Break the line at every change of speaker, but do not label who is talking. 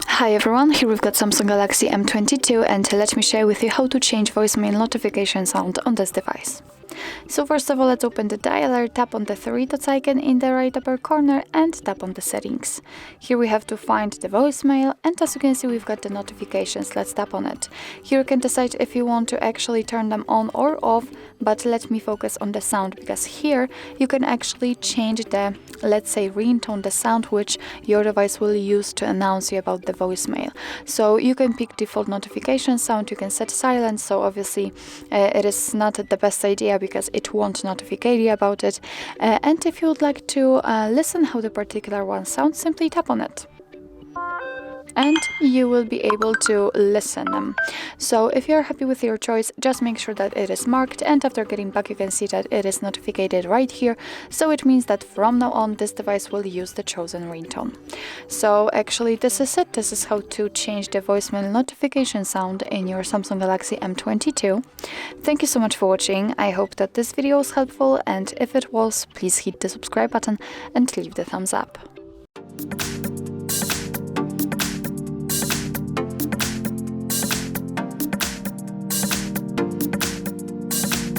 Hi everyone, here we've got Samsung Galaxy M22 and let me share with you how to change voicemail notification sound on this device. So first of all, let's open the dialer, tap on the three dots icon in the right upper corner and tap on the settings. Here we have to find the voicemail, and as you can see we've got the notifications. Let's tap on it. Here you can decide if you want to actually turn them on or off, but let me focus on the sound, because here you can actually change the, let's say, ringtone, the sound which your device will use to announce you about the voicemail. So you can pick default notification sound, you can set silence, so obviously it is not the best idea because it won't notify you about it. And if you would like to listen how the particular one sounds, simply tap on it and you will be able to listen. So if you're happy with your choice, just make sure that it is marked, and after getting back you can see that it is notified right here, so it means that from now on this device will use the chosen ringtone. So actually this is it. This is how to change the voicemail notification sound in your Samsung Galaxy M22. Thank you so much for watching. I hope that this video was helpful, and if it was, please hit the subscribe button and leave the thumbs up.